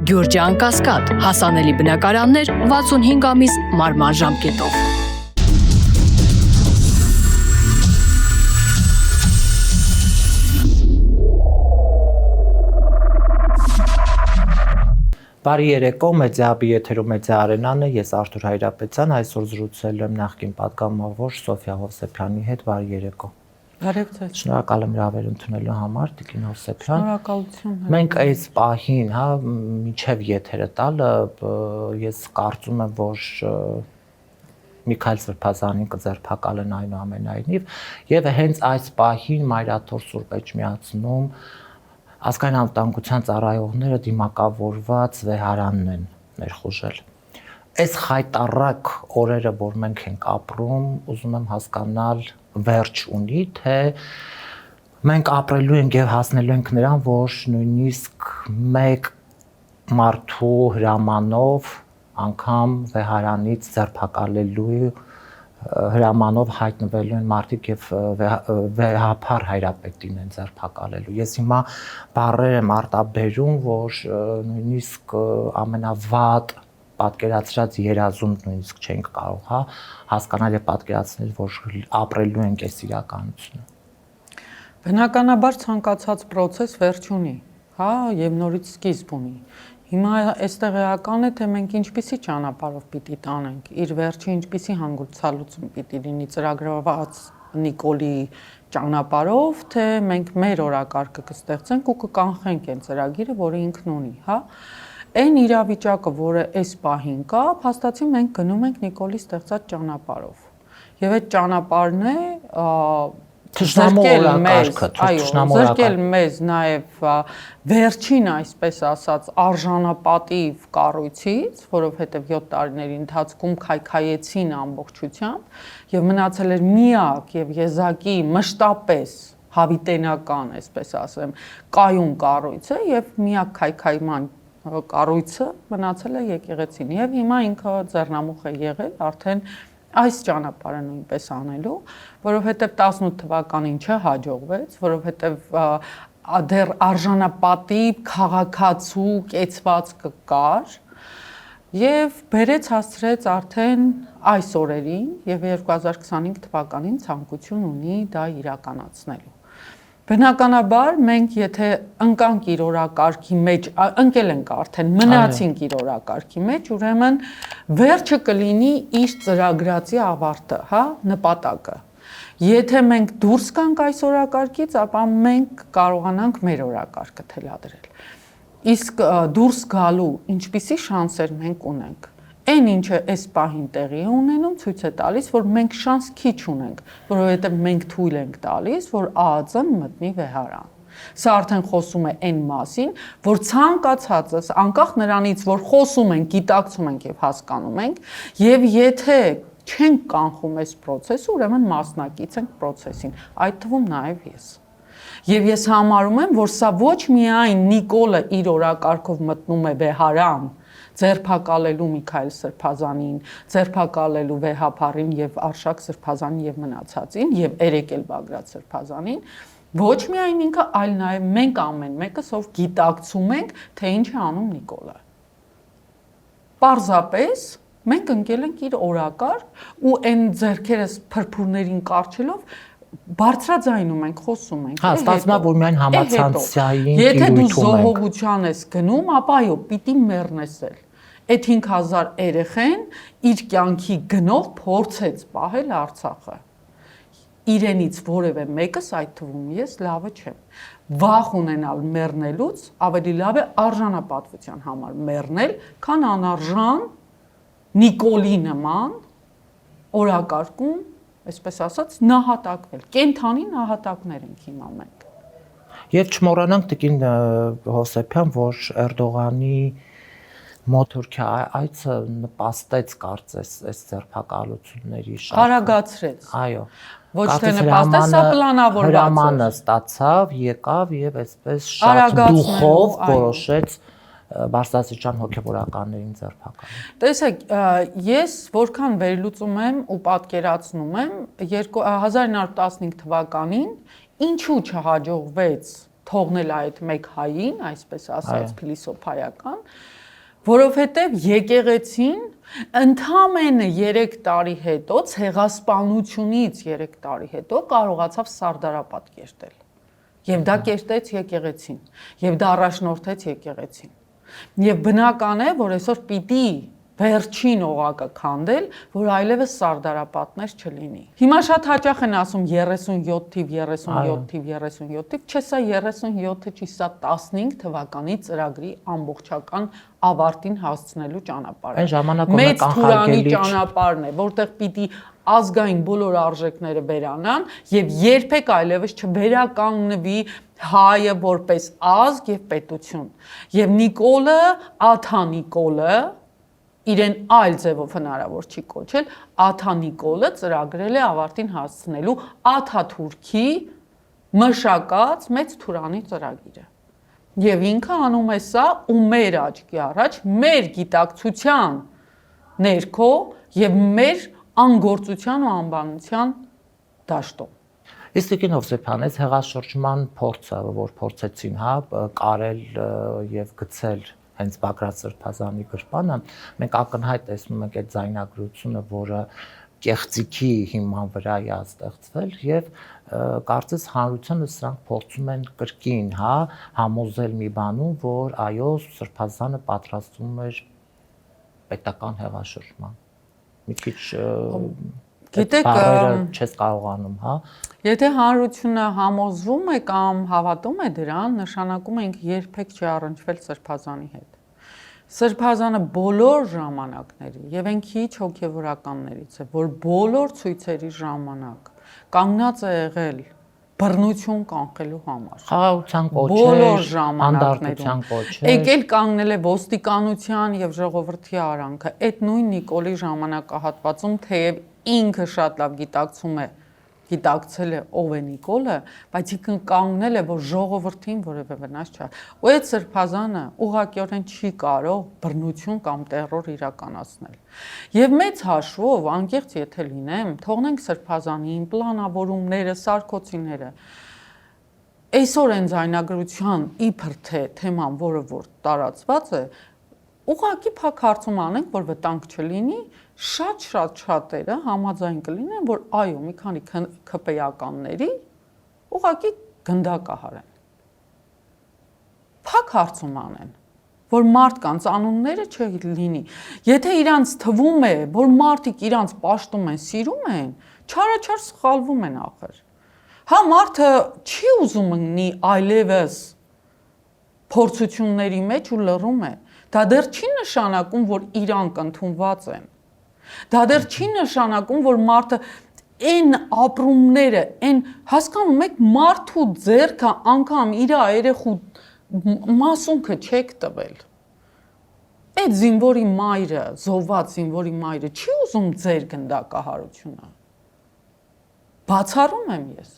Գյուրջան Կասկադ, հասանելի բնակարաններ 65 ամիս մարման ժամկետով։ Բարի երեկո, մեդիաբի եթերում մեդիա արենան է, ես Արթուր Հայրապետյան, այսօր զրուցել եմ նախկին պատգամավոր Սոֆիա Հովսեփյանի հետ, բարի երեկո։ Բարև ձեզ։ Շնորհակալ եմ հրավեր ընդունելու համար, Տիկին Հովսեփյան։ Շնորհակալություն։ Մենք այս պահին, մինչև եթերը տալը, ես կարծում եմ, որ Միքայել Սրբազանին կձերբակալեն այնուամենայնիվ, եւ հենց այս պահին Մայրաթոր Սուրբ Էջմիածնում Ազգային անվտանգության ծառայողները դիմակավորված վեհարանն են ներխուժել։ Այս խայտառակ օրերը, որ մենք ենք ապրում, ուզում եմ հասկանալ վերջ ունի, թե մենք ապրելու ենք եւ հասնելու ենք նրան, որ նույնիսկ մեկ մարդու հրամանով անգամ վեհարանից ձերբակալելու հրամանով հայտնվելու են մարդիկ եւ վեհափառ հայրապետին են ձերբակալելու։ Ես հիմա բառեր եմ արտաբերում, որ նույնիսկ ամենավատ պատկերացրած երազում նույնիսկ չենք կարող, հասկանալ եւ պատկերացնել, որ ապրելու ենք այս իրականությունը։ Բնականաբար ցանկացած process վերջ ունի, եւ նորից սկիզբ ունի։ Հիմա այստեղ էական է, թե մենք ինչպիսի ճանապարհով պիտի տանենք, իր վերջը ինչպիսի հանգուցալուծում պիտի լինի ծրագրված Նիկոլի ճանապարհով, թե մենք մեր օրակարգը կստեղծենք ու կկանխենք այն ծրագիրը, որը ինքն ունի, Այն իրավիճակը, որը այս պահին կա, փաստացի մենք գնում ենք Նիկոլի ստեղծած ճանապարհով։ Եվ այդ ճանապարհն է զրկել մեզ նաև վերջին, այսպես ասած, արժանապատիվ կառույցից, որովհետև 7 տարիների ընթացքում քայքայեցին ամբողջությամբ եւ մնացել էր միակ եւ եզակի մշտապես հավիտենական, այսպես ասեմ, կայուն կառույցը եւ միակ քայքայման կառույցը մնացել է եկեղեցին եւ հիմա ինքը ձեռնամուխ է եղել արդեն այս ճանապարհը նույնպես անելու, որովհետև 18 թվականին չհաջողվեց, որովհետև դեռ արժանապատիվ քաղաքացու կեցվածքը կար եւ բերեց հասցրեց արդեն այս օրերին եւ 2025 թվականին ցանկություն ունի դա իրականացնելու։ Բնականաբար մենք եթե ընկանք իր օրակարգի մեջ, ընկել ենք արդեն, մնացինք իր օրակարգի մեջ, ուրեմն վերջը կլինի իր ծրագրացի ավարտը, նպատակը։ Եթե մենք դուրս գանք այս օրակարգից, ապա մենք կարողանանք մեր օրակարգը թելադրել։ Իսկ դուրս գալու ինչպիսի շանսեր մենք ունենք։ Այն ինչը այս պահին տեղի է ունենում ցույց է տալիս, որ մենք շանս քիչ ունենք, որովհետև մենք թույլ ենք տալիս, որ ԱԱԾ-ն մտնի վեհարան։ Սա արդեն խոսում է այն մասին, որ ցանկացածս, անկախ նրանից, որ խոսում ենք, գիտակցում ենք եւ հասկանում ենք, եւ եթե չենք կանխում այս process-ը, ուրեմն մասնակից ենք process-ին, այդ թվում նաեւ ես։ Եվ ես համարում եմ, որ սա ոչ միայն Նիկոլը իր օրակարգով մտնում է վեհարան, ձերբակալելու Միքայել Սրբազանին, ձերբակալելու վեհափառին եւ Արշակ Սրբազանին եւ մնացածին եւ Էրեկել Բագրատ Սրբազանին, ոչ միայն ինքը, այլ նաեւ մենք ամեն մեկս ով գիտակցում ենք, թե ինչ է անում Նիկոլը։ Պարզապես մենք ընկել ենք իր օրակարգ ու այն ձեռքերս փրփուրներին կարճելով բարձրաձայնում ենք, խոսում ենք։ Ստացվում է, որ միայն համացանցային եթե դու զոհողության ես գնում, ապա այո, պիտի մեռնես էլ։ Այդ 5000 երեխեն իր կյանքի գնով փորձեց պահել Արցախը։ Իրենից որևէ մեկս, այդ թվում ես, լավը չեմ։ Վախ ունենալ մեռնելուց ավելի լավ է արժանապատվության համար մեռնել, քան անարժան Նիկոլի նման օրակարգում, այսպես ասած, նահատակվել։ Կենթանի նահատակներ ենք հիմա մենք։ Եվ չմոռանանք Տիկին Հովսեփյան, որ Էրդողանի մոտ Թուրքիա այցը նպաստեց կարծես այս ձերբակալությունների շարքը։ Արագացրեց։ Այո։ Ոչ թե նպաստեց, սա պլանավորված էր։ Հրամանը ստացավ, եկավ եւ այսպես շատ դուխով որոշեց բարձրաստիճան հոգեվորականներին ձերբակալել։ Տեսեք, ես որքան վերլուծում եմ ու պատկերացնում եմ 1915 թվականին ինչու չհաջողվեց թողնել այդ մեկ հային, այսպես ասած, փիլիսոփայական, որովհետև եկեղեցին ընդամենը 3 տարի հետո, ցեղասպանությունից 3 տարի հետո կարողացավ սարդարապատ կերտել։ Եվ դա կերտեց եկեղեցին, եւ դա առաջնորդեց եկեղեցին։ Եվ բնական է, որ այսօր պիտի վերջին օղակը քանդել, որ այլևս սարդարապատներ չլինի։ Հիմա շատ հաճախ են ասում 37 թիվ, 37 թիվ, 37 թիվ, չէ, սա 37-ը չի, սա 15 թվականի ծրագրի ամբողջական ավարտին հասցնելու ճանապարհը։ Այն ժամանակում մեծ Թուրանի ճանապարհն է, որտեղ պիտի ազգային բոլոր արժեքները վերանան եւ երբեք այլևս չվերականգնվի հայը որպես ազգ եւ պետություն։ Եվ Նիկոլը, Աթա Նիկոլը իրեն այլ ձևով հնարավոր չի կոչել, Աթա Նիկոլը ծրագրել է ավարտին հասցնելու Աթաթուրքի մշակած մեծ Թուրանի ծրագիրը։ Եվ ինքը անում է սա ու մեր աչքի առաջ, մեր գիտակցության ներքո եւ մեր անգործության ու անբանության դաշտում։ Իսկ Տիկին Հովսեփյան, այս հեղաշրջման փորձը, որ փորձեցին, կարել եւ գցել հենց Բագրատ Սրբազանի գրպանը, մենք ակնհայտ տեսնում ենք այդ ձայնագրությունը, որը կեղծիքի հիման վրա է ստեղծվել եւ կարծես հանրությանը սրանք փորձում են կրկին, համոզել մի բանում, որ այո, Սրբազանը պատրաստվում էր պետական հեղաշրջման։ Մի քիչ գիտեք, չես կարողանում, Եթե հանրությունը համոզվում է կամ հավատում է դրան, նշանակում է ինքը երբեք չի առնչվել Սրբազանի հետ։ Սրբազանը բոլոր ժամանակների եւ այն քիչ հոգեվորականներից է, որ բոլոր ցույցերի ժամանակ կանգնած է եղել բռնություն կանխելու համար։ Խաղաղության կոչեր, բոլոր ժամանակներում կոչեր։ Եկել կանգնել է ոստիկանության եւ ժողովրդի արանքը։ Այդ նույն Նիկոլի ժամանակահատվածում, թեև ինքը շատ լավ գիտակցել է ով է Նիկոլը, բայց ինքը կանգնել է, որ ժողովրդին որևէ վնաս չա։ Ու այդ Սրբազանը ուղղակիորեն չի կարող բռնություն կամ տերոր իրականացնել։ Եվ մեծ հաշվով, անկեղծ եթե լինեմ, թողնենք Սրբազանին, պլանավորումները, սարքոցիները։ Այսօր այն ձայնագրության իբր թե թեման, որը որ տարածված է, ուղղակի փակ հարցում անենք, որ վտանգ չլինի, շատերը համաձայն կլինեն, որ այո, մի քանի ՔՊ-ականների ուղղակի գնդակահարեն։ Փակ հարցում անեն, որ մարդկանց անունները չլինի։ Եթե իրանց թվում է, որ մարդիկ իրանց պաշտում են, սիրում են, չարաչար սխալվում են ախր։ Հա մարդը չի ուզում մնի այլևս փորձությունների մեջ ու լռում է։ Դա դեռ չի նշանակում, որ իրանք ընդունված են։ Դա դեռ չի նշանակում, որ մարդը այն ապրումները, այն հասկանում եք մարդու ձեռքը անգամ իր երեխու մասունքը չեք տվել։ Այդ զինվորի մայրը, զոհված զինվորի մայրը չի ուզում ձեր գնդակահարությունը։ Բացառում եմ ես։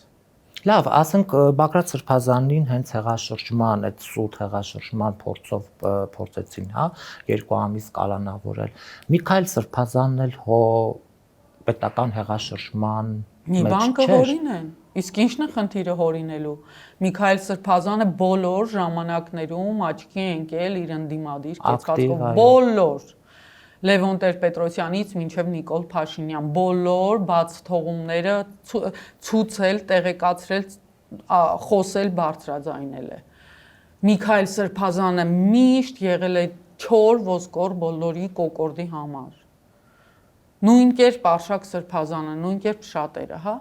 Լավ, ասենք Բագրատ Սրբազանին հենց հեղաշրջման, այդ սուտ հեղաշրջման փորձեցին, 2 ամիս կալանավորել։ Միքայել Սրբազանն էլ պետական հեղաշրջման մի բան կհորինեն։ Իսկ ի՞նչն է խնդիրը հորինելու։ Միքայել Սրբազանը բոլոր ժամանակներում աչքի է ընկել իր ընդդիմադիր կեցվածքով, բոլոր Լևոն Տեր-Պետրոսյանից մինչև Նիկոլ Փաշինյան բոլոր բաց թողումները ցուցել, տեղեկացրել, խոսել, բարձրաձայնել է։ Միքայել Սրբազանը միշտ եղել է չոր ոսկոր բոլորի կոկորդի համար։ Նույն կերպ Արշակ Սրբազանը, նույն կերպ շատերը,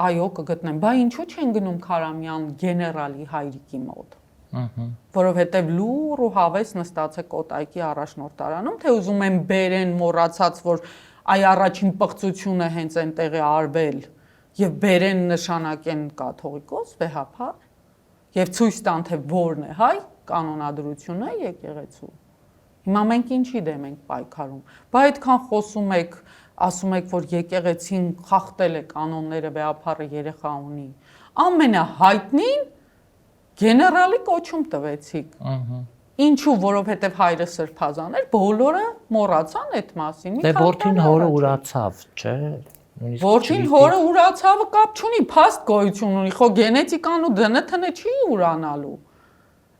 այո կգտնեն, բա ինչու չեն գնում Քարամյան գեներալի հայրիկի մոտ։ Որովհետև լուր ու հավես նստած է կոտայքի առաջնորդարանում, թե ուզում են բերեն մոռացած, որ այ առաջին պղծությունը հենց այնտեղ է արվել եւ բերեն նշանակեն կաթողիկոս վեհափար եւ ցույց տան թե որն է հայ կանոնադրությունը եկեղեցու։ Հիմա մենք ինչի դեմ ենք պայքարում։ Բա այդքան խոսում եք, ասում եք, որ եկեղեցին խախտել է կանոնները, վեհափարը երեխա ունի։ Ամենահայտնին գեներալի կոչում տվեցիք։ Ինչու, որովհետև հայրը Սրբազան էր, բոլորը մոռացան այդ մասին։ Դե որդին հորը ուրացավ, չէ՞։ Որդին հորը ուրացավը կապ չունի, փաստ գոյություն ունի, խո գենետիկան ու ԴՆԹ-ն չի ուրանալու։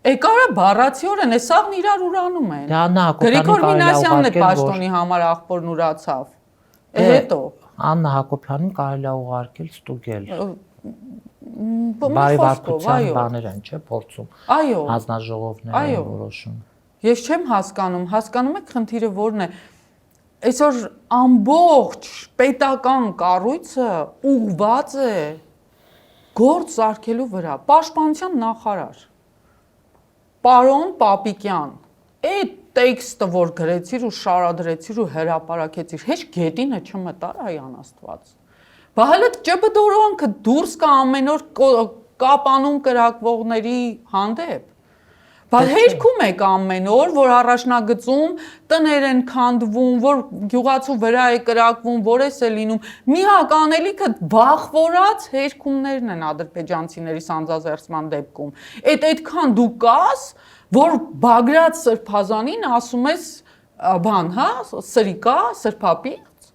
Եկարա բառացիորեն է սաղն իրար ուրանում են։ Գրիգոր Մինասյանն է պաշտոնի համար աղբորն ուրացավ։ Հետո Աննա Հակոբյանին կարելի է ուղարկել ստուգել։ Բարեվարկության բաներ են, չէ՞, փորձում։ Այո։ Հանձնաժողովներ են որոշում։ Ես չեմ հասկանում եք խնդիրը որն է։ Այսօր ամբողջ պետական կառույցը ուղղված է գործ սարքելու վրա։ Պաշտպանության նախարար Պարոն Պապիկյան, այդ տեքստը, որ գրեցիր ու շարադրեցիր ու հրապարակեցիր, հեչ գետինը չմտար այան Աստված։ Բա հələ ՃԲԴ-ը դուրս կա ամեն օր կապանում կրակվողների հանդեպ։ Բա հերքում եք ամեն օր, որ առաջնագծում տներ են քանդվում, որ գյուղացու վրա է կրակվում, որ էս է լինում։ Միակ անելիքը վախվորած հերքումներն են ադրբեջանցիների սանձազերծման դեպքում։ Այդքան դու կաս, որ Բագրատ Սրբազանին ասում ես բան, հա, սրիկա, սրբապիղծ։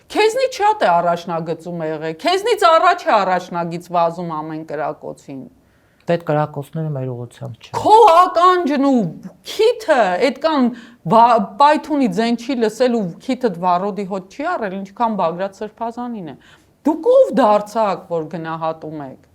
Քեզնից շատ է առաջնագծում եղել, քեզնից առաջ է առաջնագիծ վազում ամեն կրակոցին։ Այդ կրակոցները մեր ուղղությամբ չեն։ Քո ականջն ու քիթը այդքան պայթունի ձեն չի լսել ու քիթդ վառոդի հոտ չի առել, ինչքան Բագրատ Սրբազանին է։ Դուք ով դարձաք, որ գնահատում եք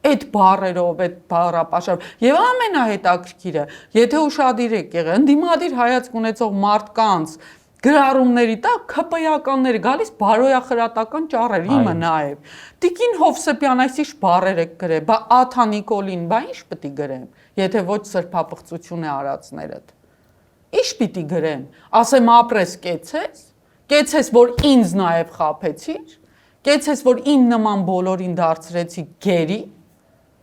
այդ բառերով, այդ բառապաշարով։ Եվ ամենահետաքրքիրը, եթե ուշադիր եք եղել, ընդդիմադիր հայացք ունեցող մարդկանց գրառումների տակ ԿՊ-ականները գալիս բարոյախրատական ճառեր, իմը նաև։ Տիկին Հովսեփյան, այսիշ բառեր եք գրել, բա Աթա Նիկոլին, բա ինչ պիտի գրեմ, եթե ոչ սրբապղծություն է արածներդ։ Ինչ պիտի գրեմ, ասեմ ապրես կեցես, որ ինձ նաև խաբեցիր, կեցես, որ իմ նման բոլորին դարձրեցի գերի։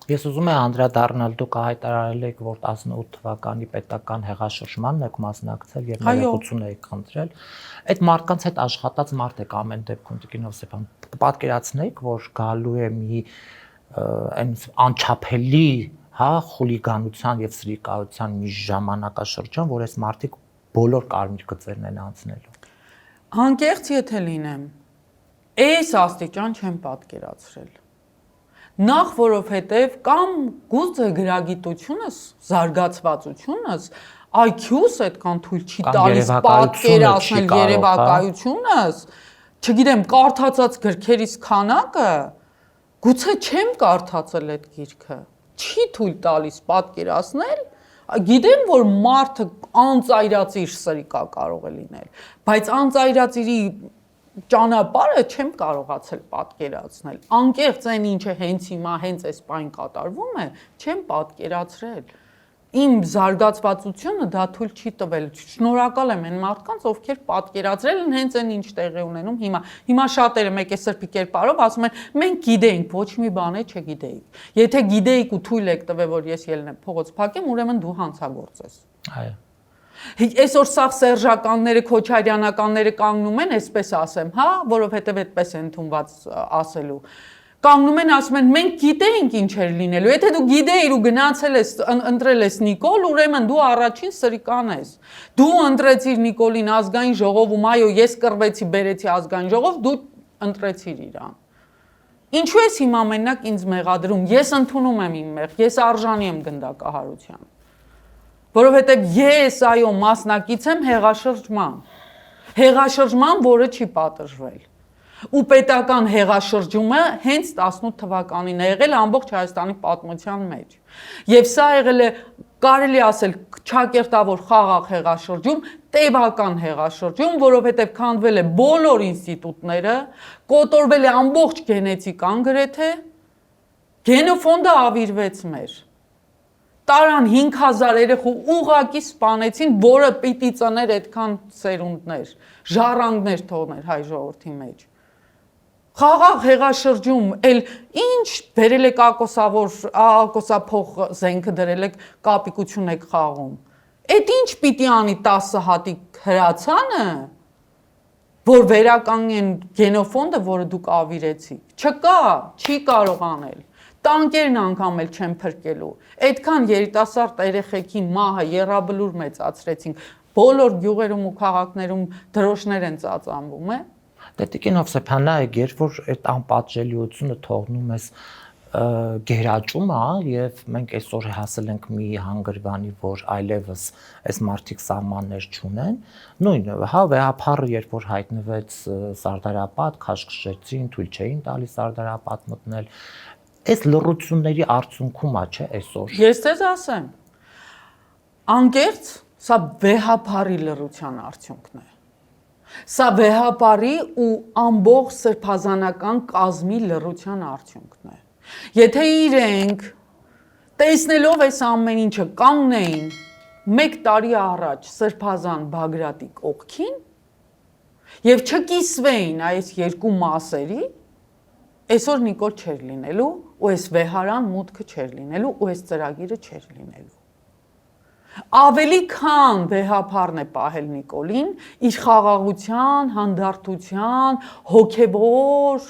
Ես ուզում եմ անդրադառնալ, դուք հայտարարել եք, որ 18 թվականի պետական հեղաշրջմանն եք մասնակցել եւ ներողություն եք խնդրել։ Այդ մարդկանց հետ աշխատած մարդ եք ամեն դեպքում Տիկին Հովսեփյան։ Պատկերացնեք, որ գալու է մի այն անչափելի, հա, խուլիգանության եւ սրիկայության մի ժամանակաշրջան, որ այս մարդիկ բոլոր կարմիր գծերն են անցնելու։ Անկեղծ եթե լինեմ, այս աստիճան չեմ պատկերացրել։ Նախ որովհետև կամ գուցե գրագիտությունս, զարգացվածությունս, IQ-ս այդքան թույլ չի տալիս պատկերացնել երևակայությունս, չգիտեմ, կարդացած գրքերից քանակը, գուցե չեմ կարդացել այդ գիրքը, չի թույլ տալիս պատկերացնել, գիտեմ, որ մարդը անծայրածիր սրիկա կարող է լինել, բայց անծայրածիրի ճանապարհը չեմ կարողացել պատկերացնել։ Անկեղծ այն ինչը հենց հիմա հենց այս բան կատարվում է, չեմ պատկերացրել։ Իմ զարգացվածությունը դա թույլ չի տվել։ Շնորհակալ եմ այն մարդկանց, ովքեր պատկերացրել են հենց այն ինչ տեղի ունենում հիմա։ Հիմա շատերը մեկ է սրբի կերպարով ասում են, մենք գիտեինք, ոչ մի բան է չգիտեիք։ Եթե գիտեիք ու թույլ եք տվել, որ ես ելնեմ փողոց փակեմ, ուրեմն դու հանցագործ ես։ Այո։ Այսօր սաղ սերժականները, քոչարյանականները կանգնում են, այսպես ասեմ, հա, որովհետև այդպես է ընդունված ասելու։ Կանգնում են, ասում են, մենք գիտեինք ինչ էր լինելու։ Եթե դու գիտեիր ու գնացել ես, ընտրել ես Նիկոլ, ուրեմն դու առաջին սրիկան ես։ Դու ընտրեցիր Նիկոլին ազգային ժողովում, այո, ես կռվեցի, բերեցի ազգային ժողով, դու ընտրեցիր իրան։ Ինչու ես հիմա մենակ ինձ մեղադրում։ Ես ընդունում եմ իմ մեղ, ես արժանի եմ գնդակահարության։ Որովհետև ես այո մասնակից եմ հեղաշրջման, որը չի պատժվել։ Ու պետական հեղաշրջումը հենց 18 թվականին է եղել ամբողջ Հայաստանի պատմության մեջ։ Եվ սա եղել է, կարելի ասել, ճակերտավոր խաղաղ հեղաշրջում, տևական հեղաշրջում, որովհետև քանդվել է բոլոր ինստիտուտները, կոտորվել է ամբողջ գենետիկան գրեթե, գենոֆոնդը ավիրվեց մեր։ Տարան 5000 երեխու ուղակի սպանեցին, որը պիտի ծներ այդքան սերունդներ, ժառանգներ թողներ հայ ժողովրդի մեջ։ Խաղաղ հեղաշրջում, էլ ինչ վերել եք ակոսափող զենքը դրել եք, կապիկություն եք խաղում։ Այդ ինչ պիտի անի 10 հատիկ հրացանը, որ վերականգնեն գենոֆոնդը, որը դուք ավիրեցիք։ Չկա, չի կարող անել։ Տանկերն անգամ էլ չեն փրկելու։ Այդքան երիտասարդ երեխեքի մահը եռաբլուր մեծացրեցինք։ Բոլոր գյուղերում ու քաղաքներում դրոշներ են ծածանվում, է։ Դե Տիկին Հովսեփյանը երբ որ այդ անպատժելիությունը թողնում ես գերաճումը, եւ մենք այսօր հասել ենք մի հանգրվանի, որ այլևս այս մարտիկ սահմաններ չունեն, նույն, հա, վեհապարը երբ որ հայտնվեց Սարդարապատ, քաշքշեցին, թույլ չէին տալիս Սարդարապատ մտնել, այս լռությունների արդյունքում է, չէ, այսօր։ Ես ձեզ ասեմ, անկեղծ, սա վեհապարի լռության արդյունքն է։ Սա վեհապարի ու ամբողջ սրբազանական կազմի լռության արդյունքն է։ Եթե իրենք տեսնելով այս ամեն ինչը կանգնեին 1 տարի առաջ Սրբազան Բագրատի կողքին եւ չկիսվեին այս երկու մասերի, այսօր Նիկոլ չէր լինելու ու այս վեհարան մուտքը չէր լինելու ու այս ծրագիրը չէր լինելու։ Ավելի քան վեհապարն է պահել Նիկոլին իր խաղաղության, հանդարտության, հոգեվոր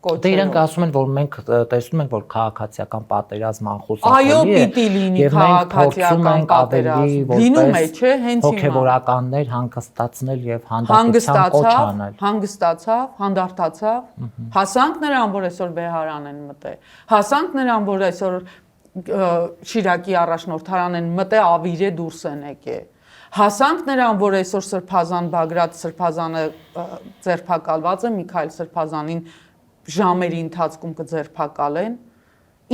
կոչերով։ Դե իրենք ասում են, որ մենք տեսնում ենք, որ քաղաքացիական պատերազմ անխուսափելի է։ Այո, պիտի լինի քաղաքացիական պատերազմ։ Լինում է, չէ, հենց հիմա։ Հոգեվորականներ հանգստացնել եւ հանդարտության կոչ անել։ Հանգստացավ, հանդարտացավ։ Հասանք նրան, որ այսօր վեհարան են մտե։ Հասանք նրան, որ այսօր Շիրակի առաջնորդարան են մտե ավիրե դուրս են եկե։ Հասանք նրան, որ այսօր Սրբազան Բագրատ Սրբազանը ձերբակալված է, Միքայել Սրբազանին ժամերի ընթացքում կձերբակալեն,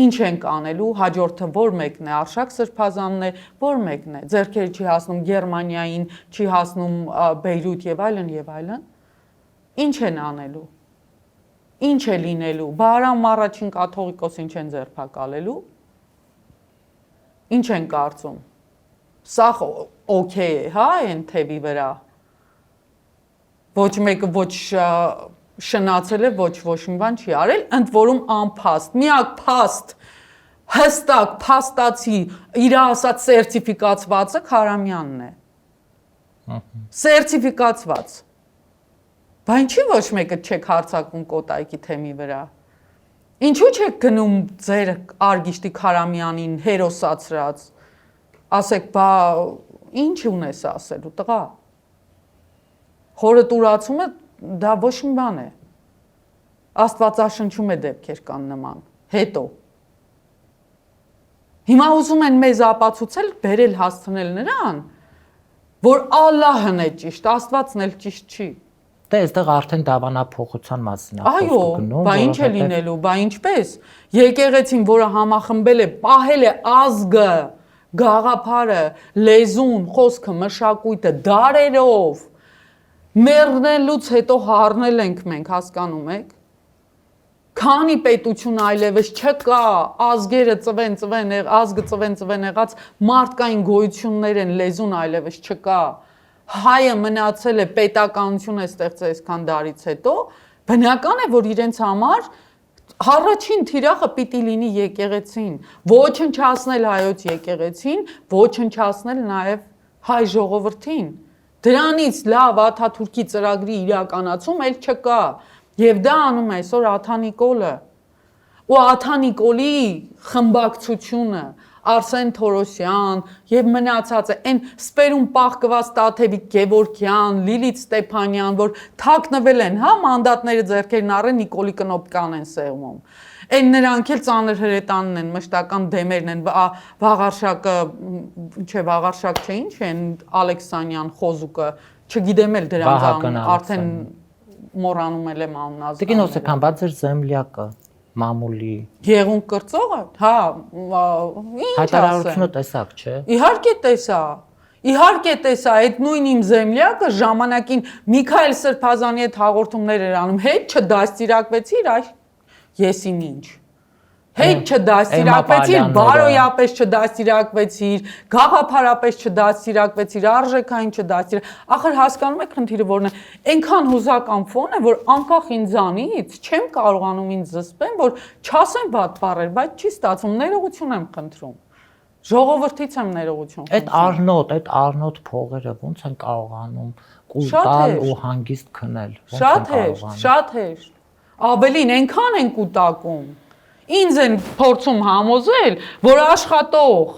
ինչ ենք անելու, հաջորդը որ մեկն է, Արշակ Սրբազանն է, որ մեկն է, ձեռքերը չի հասնում Գերմանիային, չի հասնում Բեյրութ եւ այլն, ինչ են անելու, ինչ է լինելու, Բարամ առաջին կաթողիկոսին չեն ձերբակալելու, ինչ են կարծում, սա օքեյ է, հա, են թևի վրա, ոչ մեկը ոչ շնացել է, ոչ մի բան չի արել, ընդ որում անփաստ, միակ փաստ, հստակ փաստացի իր ասած սերտիֆիկացվածը Քարամյանն է։ Սերտիֆիկացված։ Բա ինչի ոչ մեկը չեք հարձակվում Կոտայքի թեմի վրա։ Ինչու չեք գնում ձեր Արգիշտի Քարամյանին հերոսացրած։ Ասեք, բա ինչ ունես ասելու, տղա։ Խորը տուրացումը դա ոչ մի բան է։ Աստվածաշնչում է դեպքեր կան նման։ Հետո հիմա ուզում են մեզ ապացուցել, բերել հասցնել նրան, որ Ալլահն է ճիշտ, Աստվածն էլ ճիշտ չի։ Դե այստեղ արդեն դավանափոխության մասին է Այո, բա ինչ է լինելու, բա ինչպես։ Եկեղեցին, որը համախմբել է, պահել է ազգը, գաղափարը, լեզուն, խոսքը, մշակույթը դարերով, մեռնելուց հետո հառնել ենք մենք, հասկանում եք։ Քանի պետություն այլևս չկա, ազգերը ծվեն, ազգը ծվեն եղած մարդկային գոյություններ են, լեզուն այլևս չկա։ Հայը մնացել է պետականություն է ստեղծել այսքան դարից հետո, բնական է, որ իրենց համար առաջին թիրախը պիտի լինի եկեղեցին, ոչնչացնել հայոց եկեղեցին, ոչնչացնել նաև հայ ժողովրդին։ Դրանից լավ Աթաթուրքի ծրագրի իրականացում էլ չկա, եւ դա անում է այսօր Աթանիկոլը։ Ու Աթանիկոլի խմբակցությունը Արսեն Թորոսյան եւ մնացածը այն սպերում պահկված Տաթևիկ Գևորգյան, Լիլիթ Ստեփանյան, որ թաքնվել են, հա, մանդատները ձեռքերն առեն Նիկոլի կնոպկան են սեղմում։ Այն նրանք էլ ծանր հրետանն են, մշտական դեմերն են, Վաղարշակը, չէ, Վաղարշակ չէ, ինչ են, Ալեքսանյան, Խոզուկը, չգիտեմ էլ դրանց արդեն մոռանում եմ անունը։ Տիկին Հովսեփյան, բա ձեր զեմլյակը մամուլի Եղուն կրծողը, հա, ինչ հայտարարությունը տեսակ, չէ։ Իհարկե տեսա, այդ նույն իմ զեմլյակը ժամանակին Միքայել Սրբազանի հետ հաղորդումներ էր անում, հետ չդաստիարակվեցիր, այ եսին ինչ։ Հետ չդաստիարակվեցիր, բարոյապես չդաստիարակվեցիր, գաղափարապես չդաստիարակվեցիր, արժեքային չդաստիարակ։ Ախր հասկանում եք խնդիրը որն է, այնքան հուզական ֆոն է, որ անկախ ինձանից չեմ կարողանում ինձ զսպեմ, որ չասեմ վատ բառեր, բայց չի ստացվում, ներողություն եմ խնդրում։ Ժողովրդից եմ ներողություն խնդրում։ Այդ Արնոտ փողերը ոնց են կարողանում կուլ տալ ու հանգիստ քնել։ Շատ հեշտ։ Ավելին այնքան են կուտակում։ Ինձ են փորձում համոզել, որ աշխատող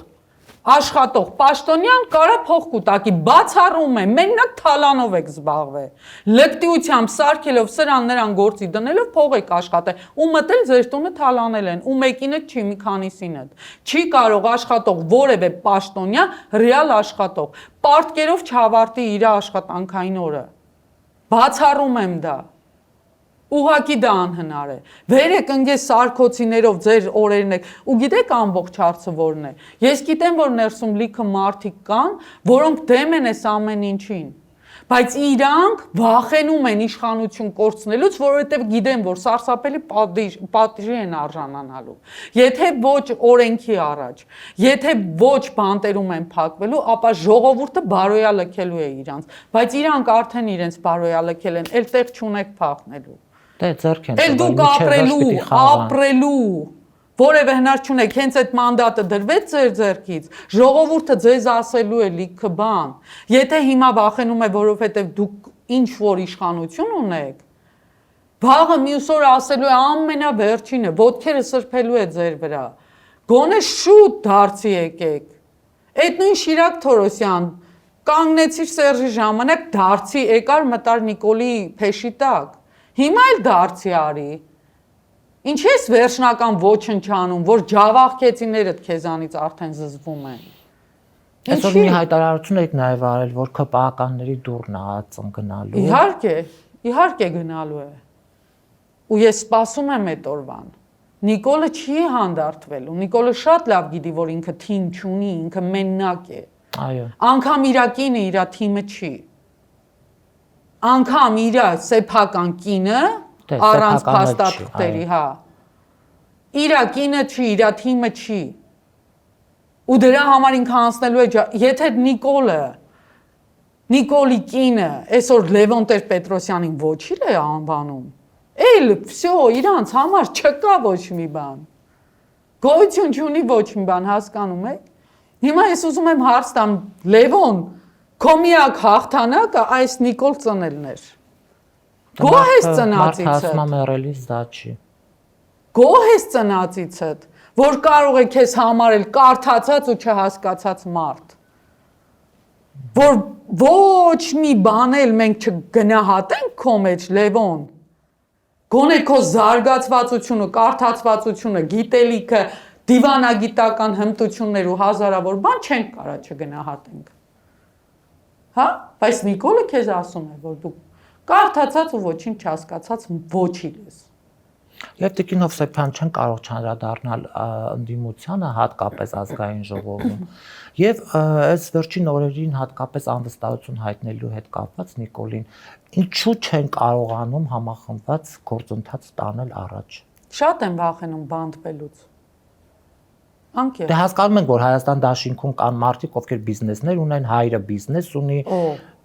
Աշխատող պաշտոնյան կարա փող կուտակի, բացառում է, մենակ թալանով եք զբաղվել։ Լկտիությամբ սարքելով սրան նրան գործի դնելով փող եք աշխատել, ու մտել ձեր տունը թալանել են, ու մեկինը չի, մի քանիսին հետ։ Չի կարող աշխատող որևէ պաշտոնյա ռեալ աշխատող պարտքերով չավարտի իր աշխատանքային օրը։ Բացառում եմ դա։ Ուղղակի դա անհնար է։ Վերեք ընկես սարքոցիներով ձեր օրերն եք, ու գիտեք ամբողջ հարցը որն է։ Ես գիտեմ, որ ներսում լիքը մարդիկ կան, որոնք դեմ են այս ամեն ինչին։ Բայց իրանք վախենում են իշխանություն կորցնելուց, որովհետև գիտեն, որ սարսափելի պատիժի են արժանանալու։ Եթե ոչ օրենքի առաջ, եթե ոչ բանտերում են փակվելու, ապա ժողովուրդը բարոյա լքելու է իրանց։ Բայց իրանք արդեն իրենց բարոյա լքել են, էլ տեղ չունեք փախնելու։ Դե ձեռք են Էլ դուք ապրելու որևէ հնար չունեք, հենց այդ մանդատը դրվեց ձեր ձեռքից, ժողովուրդը ձեզ ասելու է լիքը բան։ Եթե հիմա վախենում է, որովհետև դուք ինչ որ իշխանություն ունեք, վաղը մյուս օր ասելու է ամենավերջինը, ոտքերը սրբելու է ձեր վրա։ Գոնե շուտ դարձի եկեք։ Այդ նույն Շիրակ Թորոսյան կանգնեցիր Սերժի ժամանակ դարձի եկար մտար Նիկոլի փեշի տակ։ Հիմա էլ դարձի արի։ Ինչ ես վերջնական ոչնչանում, որ ջավախքեցիներդ քեզանից արդեն զզվում են։ Այսօր մի հայտարարություն եք նաև արել, որ ԿՊԱ-ականների դուրն է ԱԾՄ գնալու։ Իհարկե գնալու է։ Ու ես սպասում եմ այդ օրվան։ Նիկոլը չի հանդարտվելու։ Նիկոլը շատ լավ գիտի, որ ինքը թիմ չունի, ինքը մենակ է։ Այո։ Անկամ իր կինը իր թիմը չի։ Անկամ իր սեփական կինը առանց փաստաթղթերի, հա։ Իր կինը չի, իր թիմը չի։ Ու դրա համար ինքը անցնելու է, եթե Նիկոլի կինը այսօր Լևոն Տեր-Պետրոսյանին ոչիլ է անվանում, էլ վсё, իրանց համար չկա ոչ մի բան։ Գոյություն չունի ոչ մի բան, հասկանում եք։ Հիմա ես ուզում եմ հարց տամ, Լևոն, քո միակ հաղթանակը այս Նիկոլ ծնելն էր։ Գոհ ես ծնածիցդ։ Գոհ ես ծնածիցդ, որ կարող է քեզ համարել կարդացած ու չհասկացած մարդ։ Որ ոչ մի բան էլ մենք չգնահատենք քո մեջ, Լևոն։ Գոնե քո զարգացվածությունը, կարդացվածությունը, գիտելիքը, դիվանագիտական հմտություններ ու հազարավոր բան չենք կարա չգնահատենք։ Հա, բայց Նիկոլը քեզ ասում է, որ դու կարդացած ու ոչինչ չհասկացած ոչիլ ես։ Եվ Տիկին Հովսեփյան չեն կարող չանդրադառնալ ընդդիմությանը, հատկապես ազգային ժողովում։ Եվ այս վերջին օրերին հատկապես անվստահություն հայտնելու հետ կապված Նիկոլին, ինչու չեն կարողանում համախմբված գործընթաց տանել առաջ։ Շատ են վախենում բանտվելուց։ Անկեղծ։ Դե հասկանում ենք, որ Հայաստան դաշինքում կան մարդիկ, ովքեր բիզնեսներ ունեն, հայրը բիզնես ունի,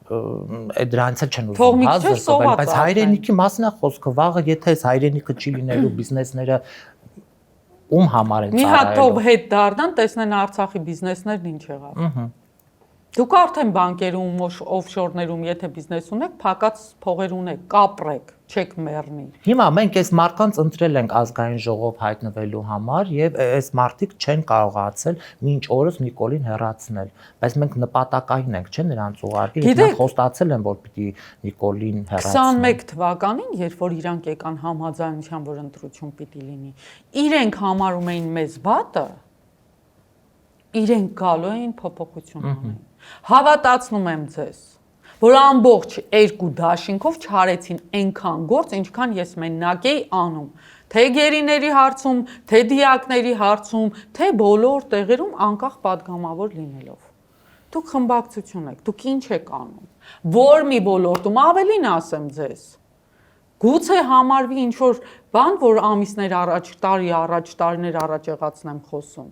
այդ դրանից չեն ուզում հազրկվել, բայց հայրենիքի մասին է խոսքը, վաղը եթե այս հայրենիքը չի լինելու բիզնեսները ում համար են ծառայելու։ Մի հատ թող հետ դառնան, տեսնեն Արցախի բիզնեսներն ինչ եղավ։ Դուք արդեն բանկերում, օֆշորներում, եթե բիզնես ունեք, փակած փողեր ունեք, կապրեք, չեք մեռնի։ Հիմա մենք այս մարդկանց ընտրել ենք ազգային ժողով հայտնվելու համար եւ այս մարդիկ չեն կարողացել մինչ օրս Նիկոլին հեռացնել, բայց մենք նպատակային ենք, չէ՞ նրանց ուղարկել, իրենք խոստացել են, որ պիտի Նիկոլին հեռացնեն։ 21 թվականին, երբ որ իրանք եկան համաձայնության, որ ընտրություն պիտի լինի, իրենք համարում էին մեզ վատը, իրենք գալու էին փոփոխություն անեն։ Հավատացնում եմ ձեզ, որ ամբողջ երկու դաշինքով չարեցին այնքան գործ, ինչքան ես մենակ էի անում, թե գերիների հարցում, թե դիակների հարցում, թե բոլոր տեղերում անկախ падգամավոր լինելով։ Դուք խմբակցություն եք, դուք ինչ եք անում։ Որ մի ոլորտում ավելին ասեմ ձեզ։ Գուցե համարվի ինչ որ բան, որ ամիսներ առաջ, տարի առաջ, տարիներ առաջ եղածն եմ խոսում։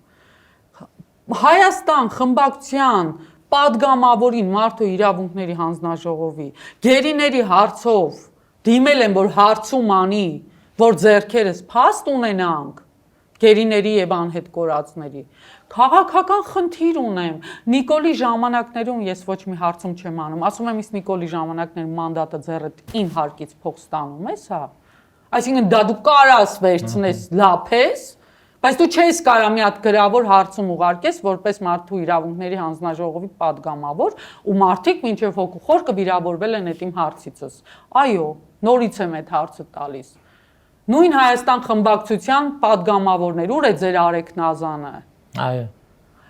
Հայաստան խմբակցության падգամավորին մարդու իրավունքների հանձնաժողովի գերիների հարցով դիմել են, որ հարցում անի, որ ձեռքերս փաստ ունենանք գերիների եւ անհետ կորածների։ Քաղաքական խնդիր ունեմ։ Նիկոլի ժամանակներում ես ոչ մի հարցում չեմ անում։ Ասում եմ, իսկ Նիկոլի ժամանակներում մանդատը ձեռդ ին հարկից փող ստանում ես, հա։ Այսինքն դա դու կարաս վերցնես լափես, Բայց դու չես կարա մի հատ գրավոր հարցում ուղարկես, որպես մարդու իրավունքների հանձնաժողովի падգամավոր, ու մարդիկ մինչև հոգու խոր կվիրավորվել են այդ իմ հարցիցս։ Այո, նորից եմ այդ հարցը տալիս։ Նույն Հայաստան խմբակցության падգամավորներ, ուր է ձեր Արեգ Նազանը։ Այո։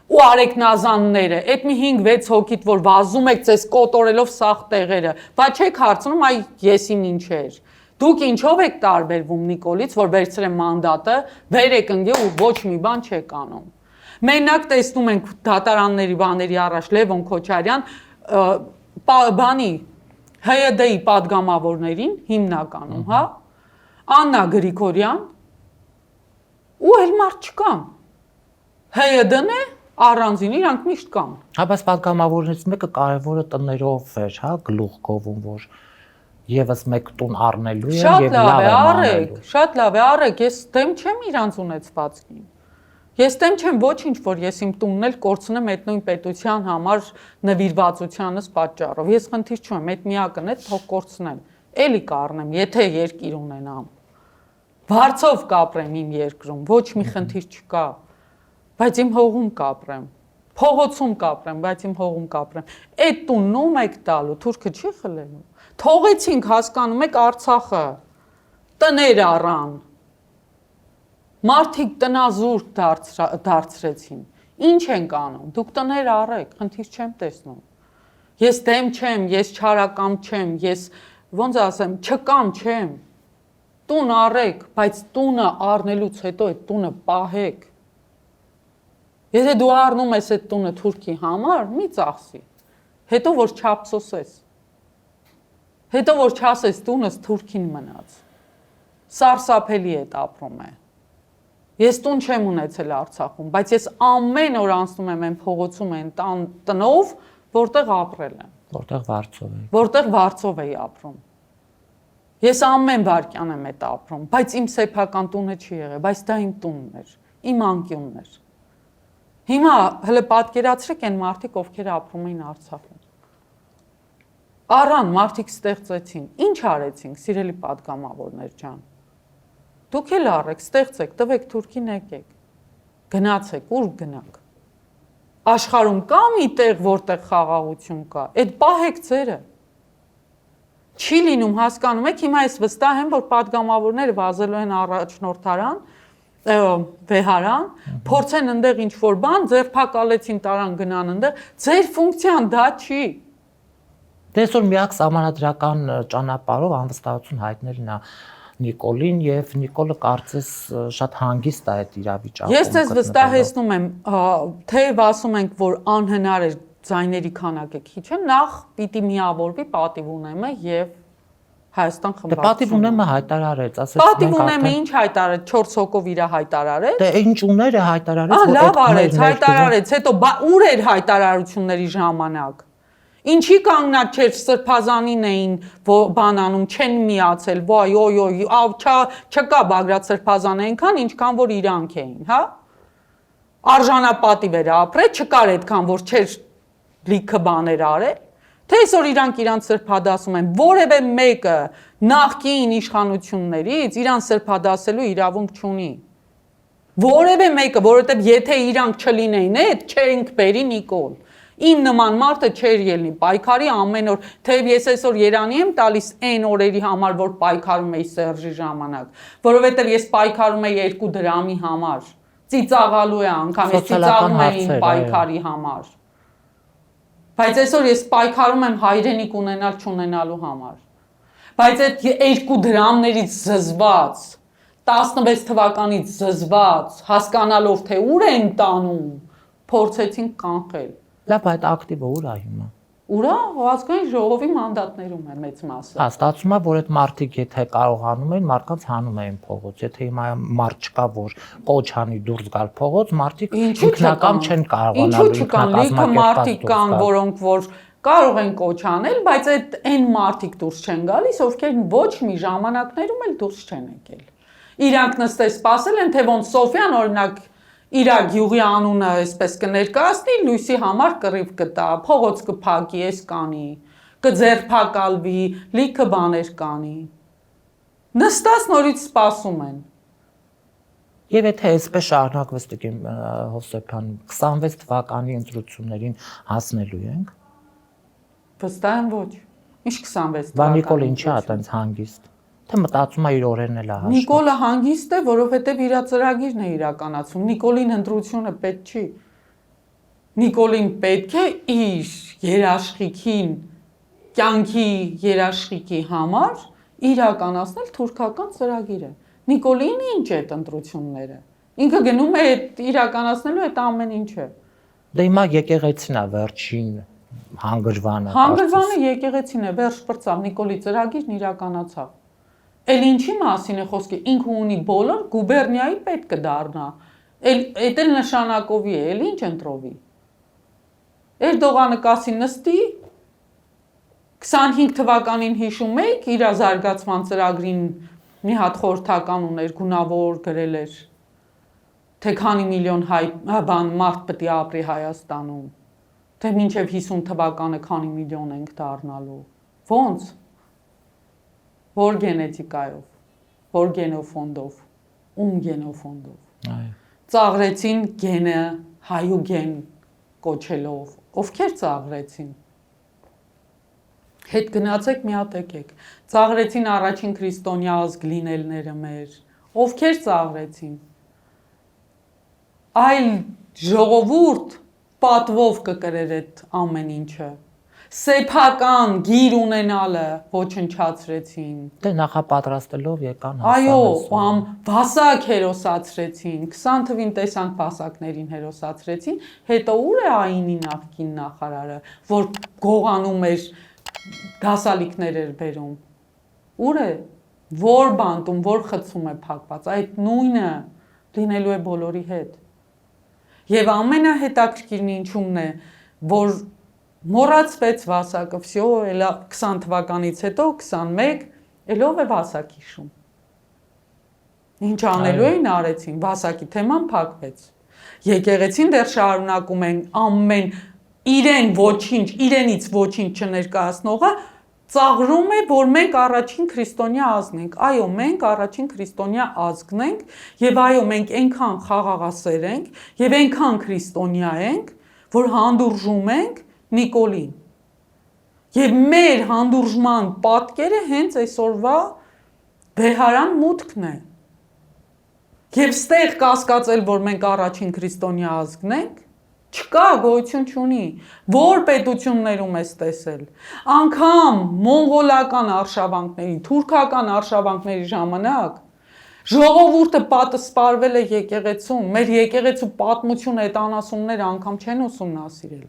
Ու Արեգ Նազանները, այդ մի 5-6 հոգիդ, որ վազում եք ձեզ կոտորելով սաղ տեղերը, բայց չեք հարցնում, այ եսին ինչ էր։ Դուք ինչով եք տարբերվում Նիկոլից, որ վերցրեմ մանդատը, վեր եք ընկել ու ոչ մի բան չեք անում։ Մենակ տեսնում ենք դատարանների բաների առաջ Լևոն Քոչարյան, բանի ՀՅԴ-ի падգամավորներին հիմնականում, հա, Աննա Գրիգորյան, ու էլ մարդ չկան։ ՀՅԴ-ն է, առանձին իրանք միշտ կան։ Հա, բայց падգամավորներից մեկը կարևորը տներով էր, հա, գլուխ գովում, որ եւս մեկ տուն առնելու է եւ լավ է արեք, շատ լավ է արեք, ես դեմ չեմ իրանց ունեցվածքին։ Ես դեմ չեմ ոչինչ, որ ես իմ տունն էլ կորցնեմ այդ նույն պետության համար նվիրվածությանս պատճառով։ Ես խնդիր չունեմ, այդ միակն է, թող կորցնեմ։ Էլի կառնեմ, եթե երկիր ունենամ։ Վարձով կապրեմ իմ երկրում, ոչ մի խնդիր չկա։ Բայց իմ հողում կապրեմ։ Փողոցում կապրեմ, բայց իմ հողում կապրեմ։ Այդ տունն ում եք տալու, թուրքը չի խլելու։ Թողեցինք, հասկանում եք, Արցախը տներ առան։ Մարդիկ տնազուրկ դարձրեցին։ Ինչ ենք անում։ Դուք տներ առեք, խնդիր չեմ տեսնում։ Ես դեմ չեմ, ես չարակամ չեմ, ես ոնց ասեմ, չկամ չեմ։ Տուն առեք, բայց տունը առնելուց հետո այդ տունը պահեք։ Եթե դու առնում ես այդ տունը թուրքի համար, մի ծախսի։ Հետո որ չափսոսես։ Հետո որ չասես տունս թուրքին մնաց։ Սարսափելի է ապրում է։ Ես տուն չեմ ունեցել Արցախում, բայց ես ամեն օր անցնում եմ այն փողոցում այն տնով, որտեղ ապրել եմ։ Որտեղ վարձով է։ Որտեղ վարձով էի ապրում։ Ես ամեն վարքյան եմ այդ ապրում, բայց իմ սեփական տունը չի եղել, բայց դա իմ տունն էր, իմ անկյունն էր։ Հիմա հələ պատկերացրեք այն մարդիկ, ովքեր ապրում էին Արցախում։ Առան մարդիկ ստեղծեցին, ինչ արեցինք, սիրելի падգամավորներ ջան։ Դուք էլ առեք, ստեղծեք, տվեք թուրքին եկեք։ Գնացեք, ուր գնանք։ Աշխարհում կա մի տեղ, որտեղ խաղաղություն կա, այդ պահեք ձերը։ Չի լինում, հասկանում եք, հիմա ես վստահ եմ, որ падգամավորները վազելու են առաջնորդարան, վեհարան, փորձեն ընդեղ ինչ-որ բան, ձերբակալեցին տարան գնան ընդեղ, ձեր ֆունկցիան դա չի։ Դեսօր միակ սահմանադրական ճանապարհով անվստահություն հայտնելն է Նիկոլին եւ Նիկոլը կարծես շատ հանգիստ է այդ իրավիճակում։ Ես ձեզ վստահեցնում եմ, թեև ասում ենք, որ անհնար է ձայների քանակը քիչ է, նախ պիտի միավորվի պատիվ ունեմը եւ Հայաստան խմբակցությունը։ Դե պատիվ ունեմը հայտարարեց, ասես պատիվ ունեմը ինչ հայտարարեց, 4 հոգով իր հայտարարեց։ Դե ինչ ուներ է հայտարարեց, որ լավ արեց, հայտարարեց, հետո ուր էր հայտարարությունների ժամանակ։ Ինչի կանգնած չէր Սրբազանին էին բանանում, չեն միացել, վայ, օյ, չկա Բագրատ Սրբազանը այնքան, ինչքան որ իրանք էին, հա։ Արժանապատիվ էր ապրել, չկար այդքան, որ չէր լիքը բաներ արել։ Թե այսօր իրանք իրանց սրբադասում են, որևէ մեկը նախկին իշխանություններից իրան սրբադասելու իրավունք չունի։ Որևէ մեկը, որովհետև եթե իրանք չլինեին, չենք բերի Նիկոլ։ Իմ նման մարդը չէր ելնի պայքարի ամեն օր, թեև ես այսօր երանի եմ տալիս այն օրերի համար, որ պայքարում էի Սերժի ժամանակ, որովհետև ես պայքարում էի 2 դրամի համար, ծիծաղալու է անգամ, ես ծիծաղում էի պայքարի համար, բայց այսօր ես պայքարում եմ հայրենիք ունենալ չունենալու համար, բայց այդ 2 դրամներից զզված, 16 թվականից զզված, հասկանալով թե ուր են տանում, փորձեցինք կանխել։ Լավ, այդ ակտիվը ուր է հիմա։ Ուր է, ազգային ժողովի մանդատներում է մեծ մասը։ Հա, ստացվում է, որ այդ մարդիկ եթե կարողանում են, մարդկանց հանում էին փողոց։ Եթե հիմա մարդ չկա, որ կոչ անի դուրս գալ փողոց, մարդիկ ինքնական չեն կարողանալու։ Ինչու չկան, լիքը մարդիկ կան, որոնք որ կարող են կոչ անել, բայց այն մարդիկ դուրս չեն գալիս, ովքեր ոչ մի ժամանակներում էլ դուրս չեն եկել։ Իրանք նստել սպասել են, թե ոնց Սոֆյան օրինակ իր գյուղի անունը այսպես կներկայացնի, լույսի համար կռիվ կտա, փողոց կփակի, էս կանի, կձերբակալվի, լիքը բաներ կանի։ Նստած նորից սպասում են։ Եվ եթե այսպես շարունակվեց Տիկին Հովսեփյան 26 թվականի ընտրություններին հասնելու ենք։ Վստահ եմ ոչ։ Ինչ 26 Բա Նիկոլը ինչի՞ է այտենց հանգիստ։ Թե մտածում է իր օրերն էլ է հաշվում։ Նիկոլը հանգիստ է, որովհետև իր ծրագիրն է իրականացում։ Նիկոլին ընտրությունը պետք չի։ Նիկոլին պետք է իր երաշխիքին, կյանքի երաշխիքի համար իրականացնել թուրքական ծրագիրը։ Նիկոլին ինչ է այդ ընտրությունները։ Ինքը գնում է իրականացնելու այդ ամեն ինչը։ Դե հիմա եկեղեցին է վերջին հանգրվանը։ Հանգրվանը եկեղեցին է, վերջ բրծավ, Նիկոլի ծրագիրն իրականացավ։ Էլ ինչի մասին է խոսքը, ինքը ունի բոլոր գուբերնիայի պետք կդառնա։ Այդ էլ նշանակովի է, էլ ինչ ընտրովի։ Էրդողանը կասի նստի 25 թվականին հիշում եք, իր զարգացման ծրագրին մի հատ խորհրդական ուներ, գունավոր գրել էր, թե քանի միլիոն մարդ պետք է ապրի Հայաստանում, թե մինչև 50 թվականը քանի միլիոն ենք դառնալու։ Ոնց։ Որ գենետիկայով, որ գենոֆոնդով, ում գենոֆոնդով։ Այո։ Ծաղրեցին գենը հայու գեն կոչելով, ովքեր ծաղրեցին։ Հետ գնացեք մի հատ եկեք։ Ծաղրեցին առաջին քրիստոնյա ազգ լինելները մեր, ովքեր ծաղրեցին։ Այլ ժողովուրդ պատվով կկրեր այդ ամեն ինչը։ Սեփական գիր ունենալը ոչնչացրեցին։ Դե նախապատրաստելով եկան Այո, վասակ հերոսացրեցին, 20 թվին տեսանք վասակներին հերոսացրեցին, հետո ուր է ԱԻՆ-ի նախկին նախարարը, որ գողանում էր դասալիքներ էր բերում։ Ուր է, որ բանտում, որ խցում է փակված, այդ նույնը լինելու է բոլորի հետ։ Եվ ամենահետաքրքիրն ինչումն է, որ մոռացվեց վասակը, վсё, էլա 20 թվականից հետո 21, էլով է վասակ հիշում։ Ինչ անելու էին արեցին, վասակի թեման փակվեց։ Եկեղեցին դեռ շարունակում են ամեն իրեն ոչինչ, իրենից ոչինչ չներկայացնողը ծաղրում է, որ մենք առաջին քրիստոնյա ազգն ենք։ Այո, մենք առաջին քրիստոնյա ազգն ենք, եւ այո, մենք այնքան խաղաղասեր ենք, եւ այնքան քրիստոնյա ենք, որ հանդուրժում ենք Նիկոլին։ Եվ մեր հանդուրժման պատկերը հենց այսօրվա Բեհարան մուտքն է։ Եվ ստեղ կասկածել, որ մենք առաջին քրիստոնյա ազգն ենք, չկա, գոյություն չունի։ Որ պետություններում ես տեսել։ Անկամ մոնղոլական արշավանքների, թուրքական արշավանքների ժամանակ ժողովուրդը պատասպարվել է եկեղեցում, մեր եկեղեցու պատմությունը այդ անասունները անգամ չեն ուսումնասիրել։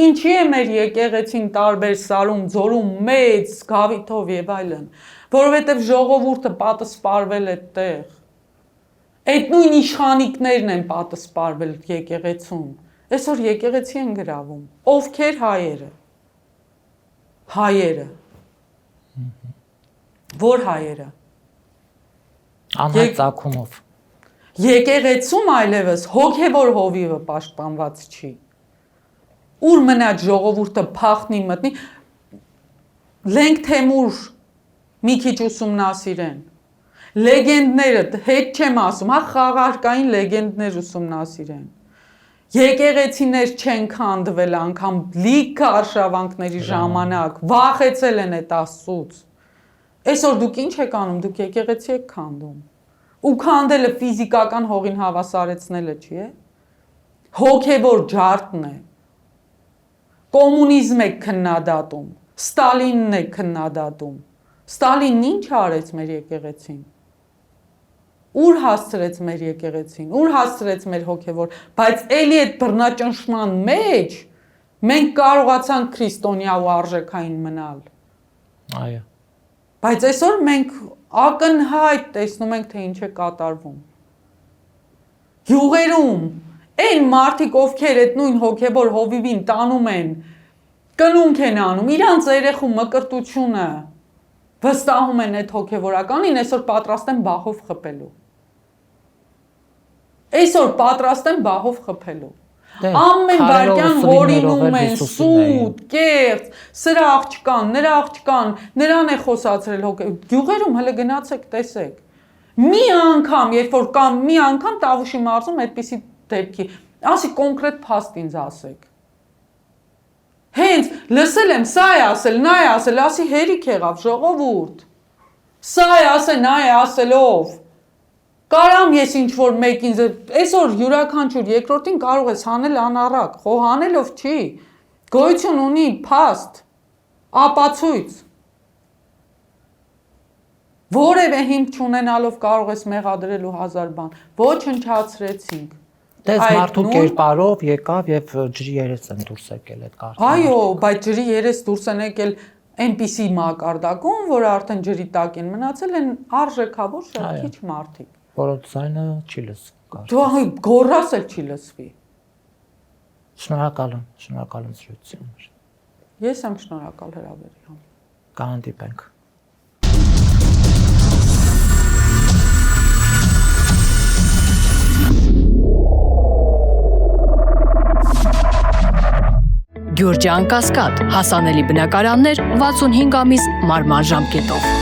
Ինչի է մեր եկեղեցին տարբեր սարում, ձորում մեծ գավիթով եւ այլն, որովհետեւ ժողովուրդը պատասպարվել է այդտեղ։ Այդ նույն իշխանիկներն են պատասպարվել եկեղեցում։ Այսօր եկեղեցի են գրավում։ Ովքեր հայերը։ Հայերը։ Որ հայերը։ Անհայտ ցակումով։ Եկեղեցում այլևս հոգևոր հովիվը պաշտպանված չի։ Ուր մնաց ժողովուրդը փախնի մտնի, Լենք Թեմուր մի քիչ ուսումնասիրեն։ Լեգենդները, հետ չեմ ասում, հա խաղարկային լեգենդներ ուսումնասիրեն։ Եկեղեցիներ չեն քանդվել անգամ լիքը արշավանքների ժամանակ, վախեցել են այդ Աստծուց։ Այսօր դուք ինչ եք անում, դուք եկեղեցի եք քանդում։ Ու քանդելը ֆիզիկական հողին հավասարեցնելը չի է։ Հոգևոր ջարդն է։ Կոմունիզմ եք քննադատում, Ստալինն եք քննադատում։ Ստալինն ինչ արեց մեր եկեղեցին։ Ուր հասցրեց մեր եկեղեցին, ուր հասցրեց մեր հոգևոր, բայց էլի այդ բռնաճնշման մեջ մենք կարողացանք քրիստոնյա ու արժեքային մնալ։ Այո։ Բայց այսօր մենք ակնհայտ տեսնում ենք, թե ինչ է կատարվում։ Գյուղերում այն մարդիկ, ովքեր այդ նույն հոգևոր հովիվին տանում են, կնունք են անում, իրանց երեխու մկրտությունը վստահում են այդ հոգևորականին, այսօր պատրաստ են բահով խփելու։ Այսօր պատրաստ են բահով խփելու։ Ամեն վարքյան հորինում են սուտ, կեղծ, սրա աղջկան, նրա աղջկան, նրան է խոսացրել հոգ։ Գյուղերում հələ գնացեք տեսեք։ Մի անգամ, երբ որ կամ մի անգամ Տավուշի մարզում այդպիսի դեպքի, ասի կոնկրետ փաստ ինձ ասեք։ Հենց լսել եմ, սա է ասել, նա է ասել, ասի հերիք եղավ, ժողովուրդ։ Սա է ասել, նա է ասելով։ Կարամ ես ինչ որ մեկին, այսօր յուրաքանչյուր երկրորդին կարող ես հանել անառակ, խո հանելով չի։ Գոյություն ունի փաստ, ապացույց։ Որևէ հիմք չունենալով կարող ես մեղադրելու 1000 բան։ Ոչնչացրեցինք։ Դες մարդու կերպարով եկավ եւ ջրի երես են դուրս եկել այդ կարգը։ Այո, բայց ջրի երես դուրս են եկել այնպիսի մակարդակում, որ արդեն ջրի տակ են մնացել են արժեքավոր շատ քիչ մարդիկ։ Որոնց ձայնը չի լսվում։ Դու գոռաս էլ չի լսվի։ Շնորհակալ եմ զրույցի համար։ Ես եմ շնորհակալ հրավերի համար։ Կհանդիպենք։ Գյուրջան Կասկադ, հասանելի բնակարաններ 65 ամիս մարման ժամկետով։